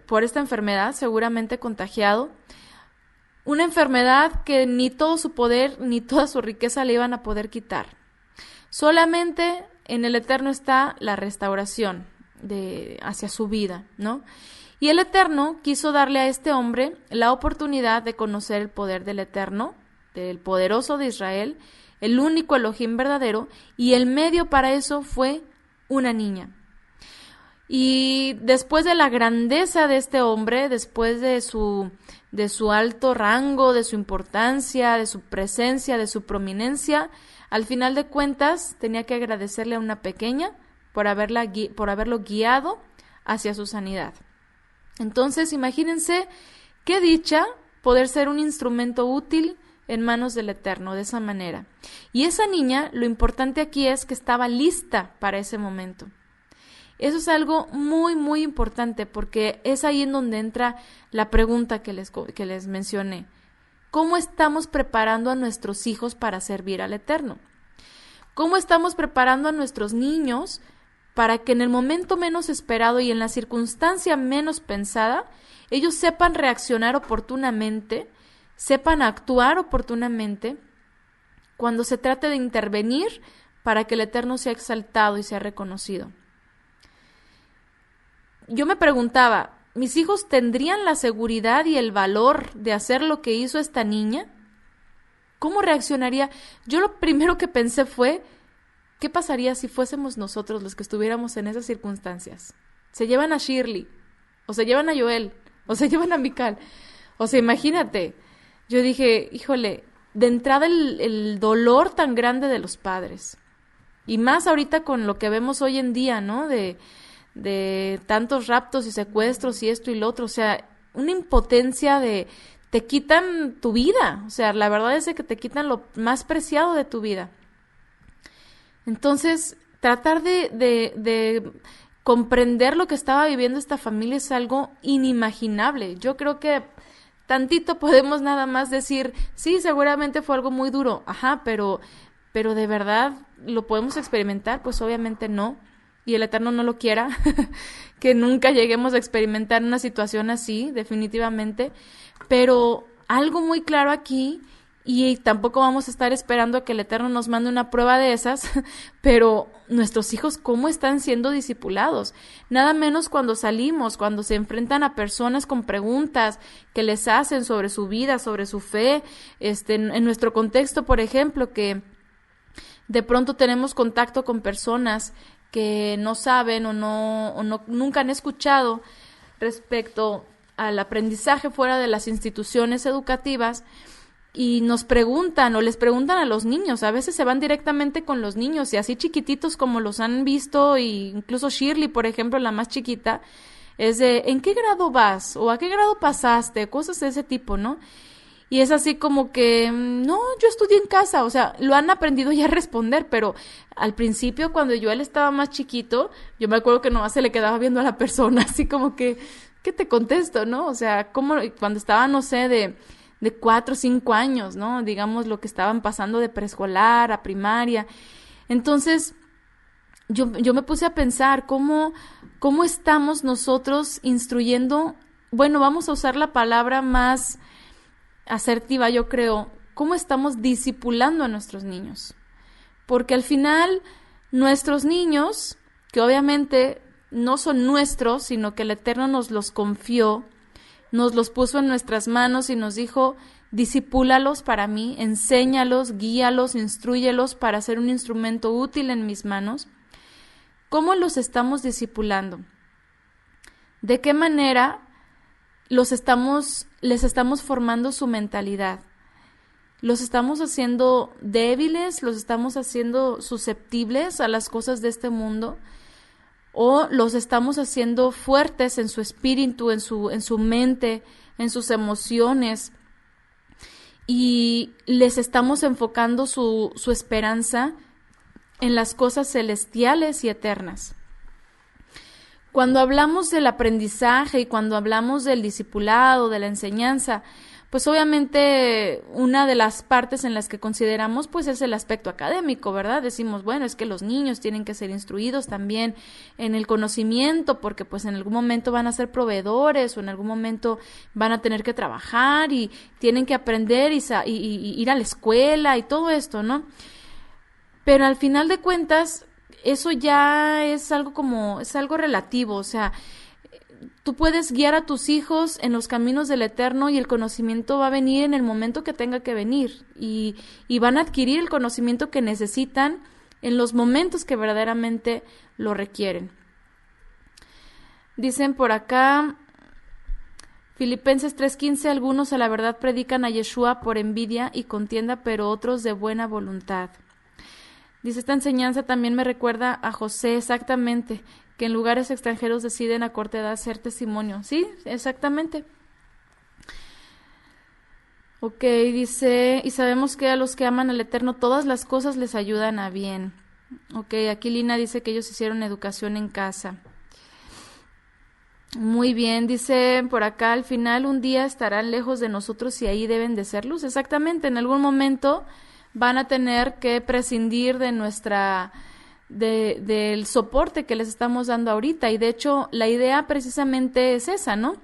por esta enfermedad, seguramente contagiado, una enfermedad que ni todo su poder ni toda su riqueza le iban a poder quitar. Solamente en el Eterno está la restauración hacia su vida, ¿no? Y el Eterno quiso darle a este hombre la oportunidad de conocer el poder del Eterno, del poderoso de Israel, el único Elohim verdadero, y el medio para eso fue una niña. Y después de la grandeza de este hombre, después de su alto rango, de su importancia, de su presencia, de su prominencia, al final de cuentas tenía que agradecerle a una pequeña por haberlo guiado hacia su sanidad. Entonces, imagínense qué dicha poder ser un instrumento útil en manos del Eterno de esa manera. Y esa niña, lo importante aquí es que estaba lista para ese momento. Eso es algo muy, muy importante, porque es ahí en donde entra la pregunta que les mencioné. ¿Cómo estamos preparando a nuestros hijos para servir al Eterno? ¿Cómo estamos preparando a nuestros niños para que en el momento menos esperado y en la circunstancia menos pensada, ellos sepan reaccionar oportunamente, sepan actuar oportunamente cuando se trate de intervenir para que el Eterno sea exaltado y sea reconocido? Yo me preguntaba, ¿mis hijos tendrían la seguridad y el valor de hacer lo que hizo esta niña? ¿Cómo reaccionaría? Yo lo primero que pensé fue, ¿qué pasaría si fuésemos nosotros los que estuviéramos en esas circunstancias? Se llevan a Shirley, o se llevan a Joel, o se llevan a Mical. O sea, imagínate. Yo dije, híjole, de entrada el dolor tan grande de los padres. Y más ahorita con lo que vemos hoy en día, ¿no? De tantos raptos y secuestros y esto y lo otro, o sea, una impotencia te quitan tu vida, o sea, la verdad es que te quitan lo más preciado de tu vida. Entonces, tratar de comprender lo que estaba viviendo esta familia es algo inimaginable. Yo creo que tantito podemos nada más decir, sí, seguramente fue algo muy duro, ajá, pero de verdad, ¿lo podemos experimentar? Pues obviamente no. Y el Eterno no lo quiera, que nunca lleguemos a experimentar una situación así, definitivamente, pero algo muy claro aquí, y tampoco vamos a estar esperando a que el Eterno nos mande una prueba de esas, pero nuestros hijos, ¿cómo están siendo discipulados? Nada menos cuando salimos, cuando se enfrentan a personas con preguntas que les hacen sobre su vida, sobre su fe, en nuestro contexto, por ejemplo, que de pronto tenemos contacto con personas que no saben o nunca han escuchado respecto al aprendizaje fuera de las instituciones educativas, y nos preguntan o les preguntan a los niños, a veces se van directamente con los niños y así chiquititos como los han visto, y incluso Shirley, por ejemplo, la más chiquita, es de ¿en qué grado vas? O ¿a qué grado pasaste? Cosas de ese tipo, ¿no? Y es así como que, no, yo estudié en casa, o sea, lo han aprendido ya a responder, pero al principio cuando Joel estaba más chiquito, yo me acuerdo que nomás se le quedaba viendo a la persona, así como que, ¿qué te contesto, no? O sea, como cuando estaba, no sé, de 4 o 5 años, ¿no? Digamos lo que estaban pasando de preescolar a primaria. Entonces, yo me puse a pensar cómo estamos nosotros instruyendo, bueno, vamos a usar la palabra más asertiva, yo creo, cómo estamos discipulando a nuestros niños. Porque al final, nuestros niños, que obviamente no son nuestros, sino que el Eterno nos los confió, nos los puso en nuestras manos y nos dijo, discipúlalos para mí, enséñalos, guíalos, instrúyelos para ser un instrumento útil en mis manos. ¿Cómo los estamos discipulando? ¿De qué manera les estamos formando su mentalidad? los estamos haciendo débiles, los estamos haciendo susceptibles a las cosas de este mundo, o los estamos haciendo fuertes en su espíritu, en su mente, en sus emociones, y les estamos enfocando su esperanza en las cosas celestiales y eternas. Cuando hablamos del aprendizaje y cuando hablamos del discipulado, de la enseñanza, pues obviamente una de las partes en las que consideramos pues es el aspecto académico, ¿verdad? Decimos, bueno, es que los niños tienen que ser instruidos también en el conocimiento, porque pues en algún momento van a ser proveedores o en algún momento van a tener que trabajar y tienen que aprender y ir a la escuela y todo esto, ¿no? Pero al final de cuentas, eso ya es algo relativo, o sea, tú puedes guiar a tus hijos en los caminos del Eterno y el conocimiento va a venir en el momento que tenga que venir y van a adquirir el conocimiento que necesitan en los momentos que verdaderamente lo requieren. Dicen por acá, Filipenses 3:15, algunos a la verdad predican a Yeshua por envidia y contienda, pero otros de buena voluntad. Dice, esta enseñanza también me recuerda a José, exactamente, que en lugares extranjeros deciden a corta edad ser testimonio. Sí, exactamente. Ok, dice, y sabemos que a los que aman al Eterno todas las cosas les ayudan a bien. Ok, aquí Lina dice que ellos hicieron educación en casa. Muy bien, dice por acá, al final un día estarán lejos de nosotros y ahí deben de ser luz. Exactamente, en algún momento van a tener que prescindir de del soporte que les estamos dando ahorita, y de hecho la idea precisamente es esa, ¿no?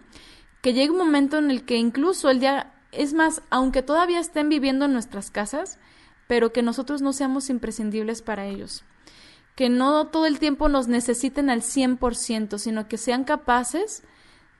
Que llegue un momento en el que incluso el día, es más, aunque todavía estén viviendo en nuestras casas, pero que nosotros no seamos imprescindibles para ellos, que no todo el tiempo nos necesiten al 100%, sino que sean capaces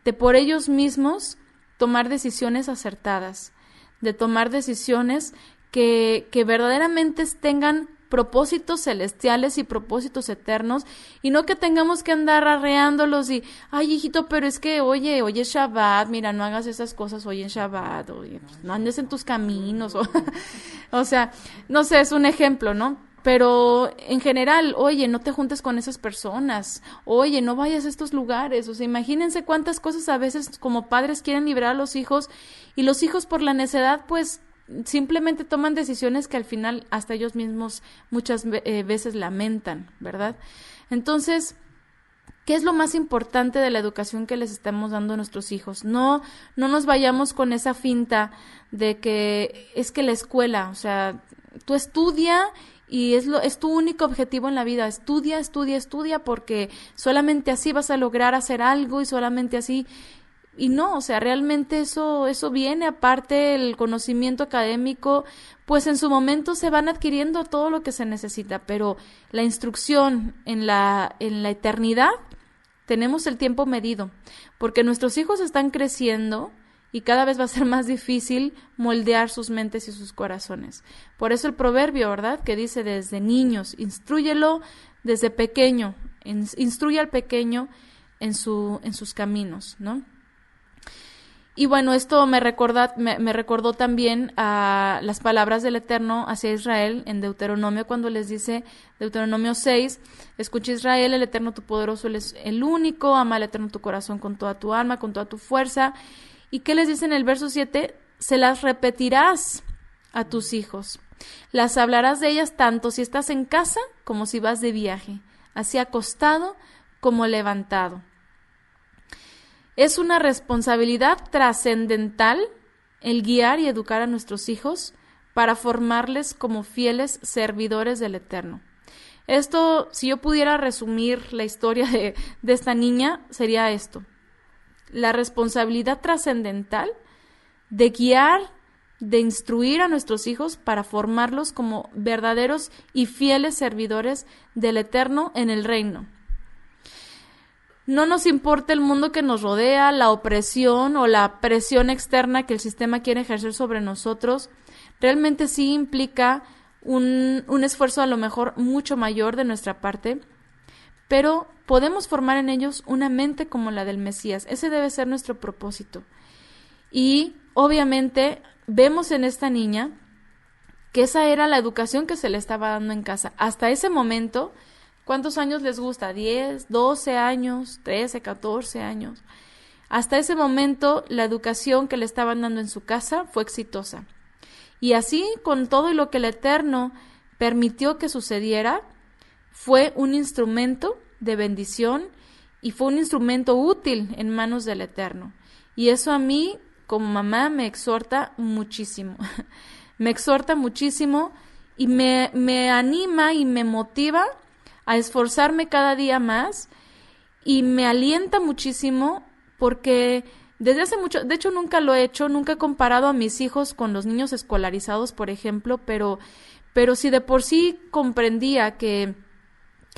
de por ellos mismos tomar decisiones acertadas, de tomar decisiones que verdaderamente tengan propósitos celestiales y propósitos eternos, y no que tengamos que andar arreándolos y, ay, hijito, pero es que, oye es Shabbat, mira, no hagas esas cosas hoy en Shabbat, oye, pues, no andes en tus caminos, o sea, no sé, es un ejemplo, ¿no? Pero en general, oye, no te juntes con esas personas, oye, no vayas a estos lugares, o sea, imagínense cuántas cosas a veces como padres quieren librar a los hijos, y los hijos por la necedad, pues, simplemente toman decisiones que al final hasta ellos mismos muchas veces lamentan, ¿verdad? Entonces, ¿qué es lo más importante de la educación que les estamos dando a nuestros hijos? No nos vayamos con esa finta de que es que la escuela, o sea, tú estudia y es tu único objetivo en la vida, estudia, porque solamente así vas a lograr hacer algo y solamente así. Y no, o sea, realmente eso viene, aparte el conocimiento académico, pues en su momento se van adquiriendo todo lo que se necesita, pero la instrucción en la eternidad tenemos el tiempo medido, porque nuestros hijos están creciendo y cada vez va a ser más difícil moldear sus mentes y sus corazones. Por eso el proverbio, ¿verdad?, que dice desde niños, instrúyelo desde pequeño, instruye al pequeño en sus caminos, ¿no? Y bueno, esto me recordó también a las palabras del Eterno hacia Israel en Deuteronomio, cuando les dice, Deuteronomio 6, escucha Israel, el Eterno tu poderoso, Él es el único, ama al Eterno tu corazón con toda tu alma, con toda tu fuerza. ¿Y qué les dice en el verso 7? Se las repetirás a tus hijos, las hablarás de ellas tanto si estás en casa como si vas de viaje, así acostado como levantado. Es una responsabilidad trascendental el guiar y educar a nuestros hijos para formarles como fieles servidores del Eterno. Esto, si yo pudiera resumir la historia de esta niña, sería esto: la responsabilidad trascendental de guiar, de instruir a nuestros hijos para formarlos como verdaderos y fieles servidores del Eterno en el reino. No nos importa el mundo que nos rodea, la opresión o la presión externa que el sistema quiere ejercer sobre nosotros. Realmente sí implica un esfuerzo a lo mejor mucho mayor de nuestra parte, pero podemos formar en ellos una mente como la del Mesías. Ese debe ser nuestro propósito. Y obviamente vemos en esta niña que esa era la educación que se le estaba dando en casa. Hasta ese momento, ¿cuántos años les gusta? 10, 12 años, 13, 14 años. Hasta ese momento, la educación que le estaban dando en su casa fue exitosa. Y así, con todo lo que el Eterno permitió que sucediera, fue un instrumento de bendición y fue un instrumento útil en manos del Eterno. Y eso a mí, como mamá, me exhorta muchísimo. Me exhorta muchísimo y me anima y me motiva a esforzarme cada día más y me alienta muchísimo porque desde hace mucho, de hecho nunca lo he hecho, nunca he comparado a mis hijos con los niños escolarizados, por ejemplo, pero si de por sí comprendía que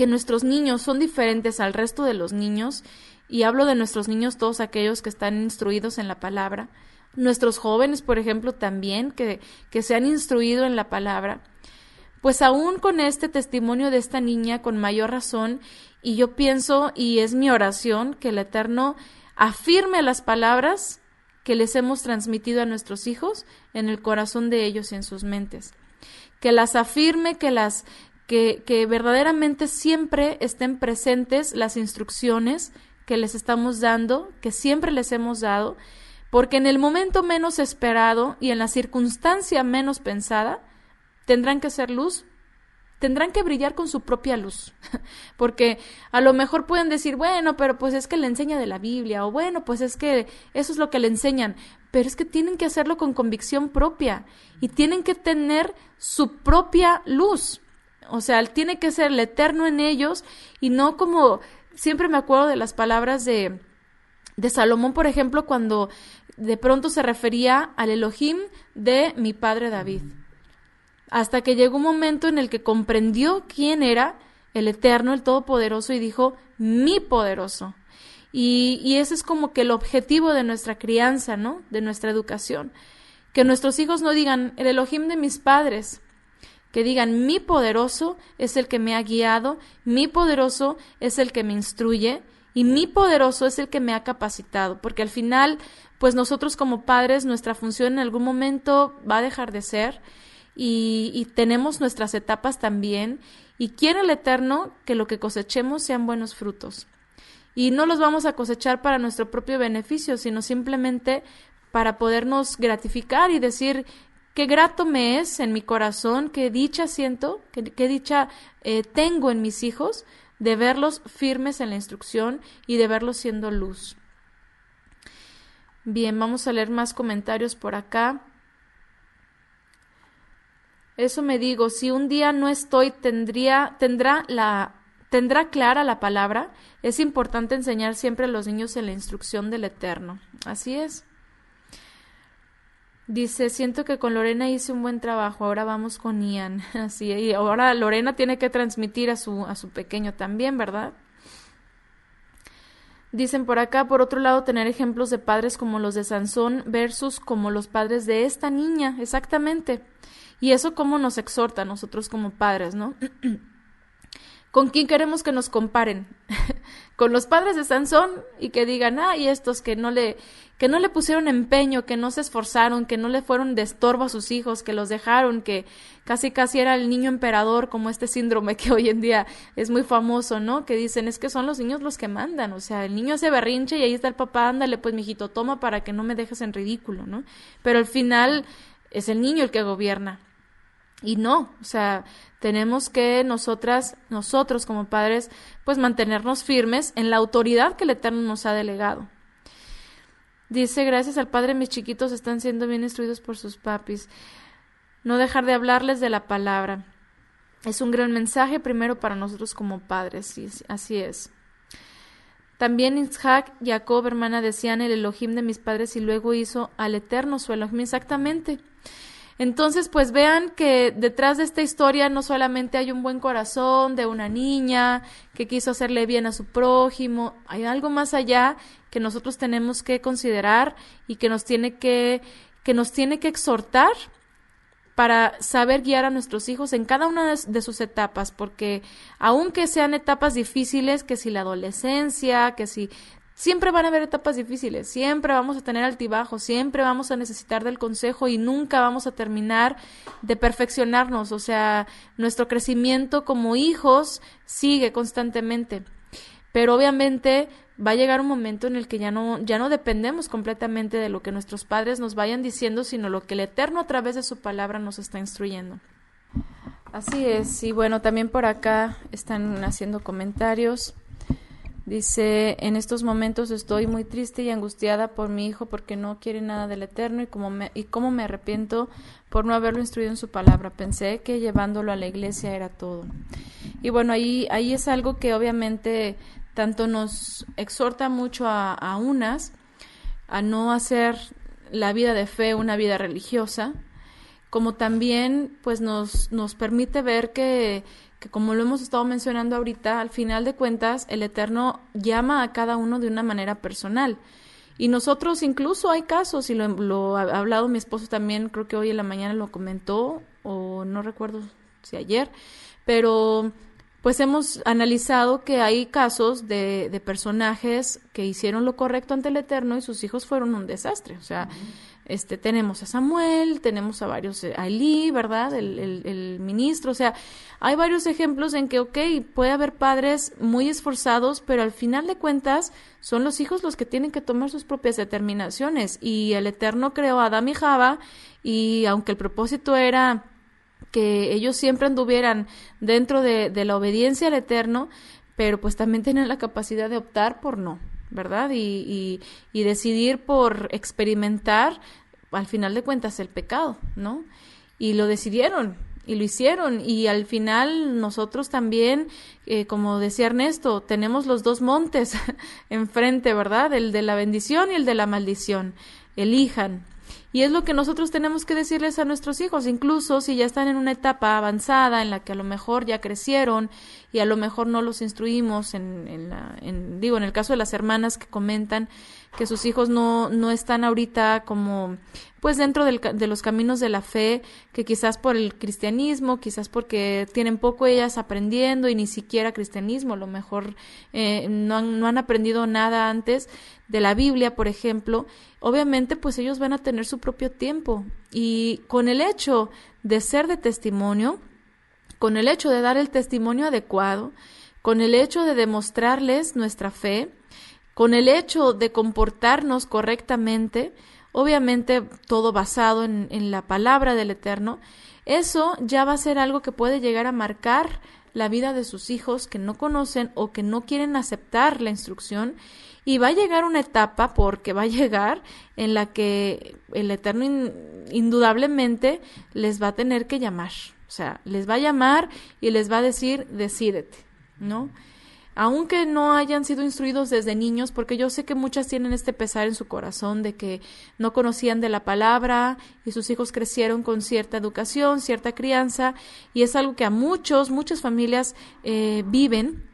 nuestros niños son diferentes al resto de los niños, y hablo de nuestros niños todos aquellos que están instruidos en la palabra, nuestros jóvenes, por ejemplo, también, que se han instruido en la palabra, pues aún con este testimonio de esta niña, con mayor razón, y yo pienso, y es mi oración, que el Eterno afirme las palabras que les hemos transmitido a nuestros hijos en el corazón de ellos y en sus mentes. Que las afirme, que verdaderamente siempre estén presentes las instrucciones que les estamos dando, que siempre les hemos dado, porque en el momento menos esperado y en la circunstancia menos pensada, tendrán que ser luz, tendrán que brillar con su propia luz, porque a lo mejor pueden decir, bueno, pero pues es que le enseña de la Biblia, o bueno, pues es que eso es lo que le enseñan, pero es que tienen que hacerlo con convicción propia, y tienen que tener su propia luz, o sea, tiene que ser el Eterno en ellos, y no como, siempre me acuerdo de las palabras de Salomón, por ejemplo, cuando de pronto se refería al Elohim de mi padre David, hasta que llegó un momento en el que comprendió quién era el Eterno, el Todopoderoso, y dijo, mi poderoso. Y ese es como que el objetivo de nuestra crianza, ¿no? De nuestra educación. Que nuestros hijos no digan, el Elohim de mis padres, que digan, mi poderoso es el que me ha guiado, mi poderoso es el que me instruye, y mi poderoso es el que me ha capacitado, porque al final, pues nosotros como padres, nuestra función en algún momento va a dejar de ser, y tenemos nuestras etapas también, y quiere el Eterno que lo que cosechemos sean buenos frutos. Y no los vamos a cosechar para nuestro propio beneficio, sino simplemente para podernos gratificar y decir, qué grato me es en mi corazón, qué dicha siento, qué dicha tengo en mis hijos, de verlos firmes en la instrucción y de verlos siendo luz. Bien, vamos a leer más comentarios por acá. Eso me digo, si un día no estoy, tendrá clara la palabra. Es importante enseñar siempre a los niños en la instrucción del Eterno. Así es. Dice, siento que con Lorena hice un buen trabajo, ahora vamos con Ian. Así, y ahora Lorena tiene que transmitir a su pequeño también, ¿verdad? Dicen por acá, por otro lado, tener ejemplos de padres como los de Sansón versus como los padres de esta niña, exactamente. Y eso cómo nos exhorta a nosotros como padres, ¿no? ¿Con quién queremos que nos comparen? Con los padres de Sansón y que digan, y estos que no le pusieron empeño, que no se esforzaron, que no le fueron de estorbo a sus hijos, que los dejaron, que casi era el niño emperador, como este síndrome que hoy en día es muy famoso, ¿no? Que dicen, es que son los niños los que mandan, o sea, el niño hace berrinche y ahí está el papá, ándale, pues mijito, toma para que no me dejes en ridículo, ¿no? Pero al final es el niño el que gobierna. Y no, o sea, tenemos que nosotros como padres, pues mantenernos firmes en la autoridad que el Eterno nos ha delegado. Dice, gracias al Padre mis chiquitos están siendo bien instruidos por sus papis. No dejar de hablarles de la palabra. Es un gran mensaje primero para nosotros como padres, sí, así es. También Isaac, Jacob, hermana, decían el Elohim de mis padres y luego hizo al Eterno su Elohim, exactamente. Entonces, pues vean que detrás de esta historia no solamente hay un buen corazón de una niña que quiso hacerle bien a su prójimo, hay algo más allá que nosotros tenemos que considerar y que nos tiene que exhortar para saber guiar a nuestros hijos en cada una de sus etapas, porque aunque sean etapas difíciles, que si la adolescencia, que si siempre van a haber etapas difíciles, siempre vamos a tener altibajos, siempre vamos a necesitar del consejo y nunca vamos a terminar de perfeccionarnos. O sea, nuestro crecimiento como hijos sigue constantemente. Pero obviamente va a llegar un momento en el que ya no dependemos completamente de lo que nuestros padres nos vayan diciendo, sino lo que el Eterno a través de su palabra nos está instruyendo. Así es. Y bueno, también por acá están haciendo comentarios. Dice, en estos momentos estoy muy triste y angustiada por mi hijo porque no quiere nada del Eterno y cómo me arrepiento por no haberlo instruido en su palabra. Pensé que llevándolo a la iglesia era todo. Y bueno, ahí es algo que obviamente tanto nos exhorta mucho a unas a no hacer la vida de fe una vida religiosa, como también pues nos permite ver que como lo hemos estado mencionando ahorita, al final de cuentas, el Eterno llama a cada uno de una manera personal. Y nosotros incluso hay casos, y lo ha hablado mi esposo también, creo que hoy en la mañana lo comentó, o no recuerdo si ayer, pero pues hemos analizado que hay casos de personajes que hicieron lo correcto ante el Eterno y sus hijos fueron un desastre. O sea, tenemos a Samuel, tenemos a varios, a Elí, ¿verdad? El ministro, o sea, hay varios ejemplos en que, puede haber padres muy esforzados, pero al final de cuentas son los hijos los que tienen que tomar sus propias determinaciones. Y el Eterno creó a Adán y Java, y aunque el propósito era que ellos siempre anduvieran dentro de la obediencia al Eterno, pero pues también tenían la capacidad de optar por no, ¿verdad? Y decidir por experimentar, al final de cuentas, el pecado, ¿no? Y lo decidieron, y lo hicieron, y al final nosotros también, como decía Ernesto, tenemos los dos montes enfrente, ¿verdad? El de la bendición y el de la maldición. Elijan. Y es lo que nosotros tenemos que decirles a nuestros hijos, incluso si ya están en una etapa avanzada en la que a lo mejor ya crecieron y a lo mejor no los instruimos en el caso de las hermanas que comentan que sus hijos no están ahorita como pues dentro de los caminos de la fe, que quizás por el cristianismo, quizás porque tienen poco ellas aprendiendo y ni siquiera cristianismo, a lo mejor no han aprendido nada antes de la Biblia, por ejemplo. Obviamente pues ellos van a tener su propio tiempo, y con el hecho de ser de testimonio, con el hecho de dar el testimonio adecuado, con el hecho de demostrarles nuestra fe, con el hecho de comportarnos correctamente, obviamente todo basado en la palabra del Eterno, eso ya va a ser algo que puede llegar a marcar la vida de sus hijos que no conocen o que no quieren aceptar la instrucción. Y va a llegar una etapa, porque va a llegar, en la que el Eterno indudablemente les va a tener que llamar. O sea, les va a llamar y les va a decir, decídete, ¿no? Aunque no hayan sido instruidos desde niños, porque yo sé que muchas tienen este pesar en su corazón de que no conocían de la palabra y sus hijos crecieron con cierta educación, cierta crianza, y es algo que a muchas familias viven.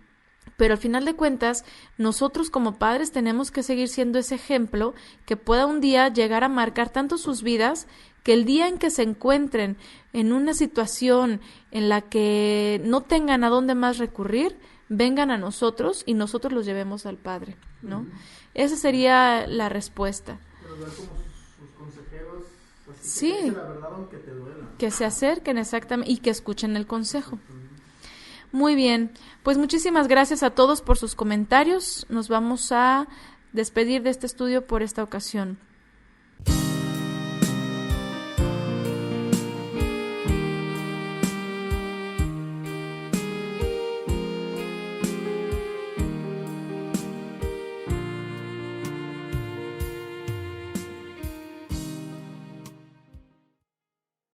Pero al final de cuentas, nosotros como padres tenemos que seguir siendo ese ejemplo que pueda un día llegar a marcar tanto sus vidas, que el día en que se encuentren en una situación en la que no tengan a dónde más recurrir, vengan a nosotros y nosotros los llevemos al Padre, ¿no? Esa sería la respuesta. Pero ver como sus consejeros, así sí, que la verdad aunque te duela. Que se acerquen exactamente y que escuchen el consejo. Muy bien, pues muchísimas gracias a todos por sus comentarios. Nos vamos a despedir de este estudio por esta ocasión.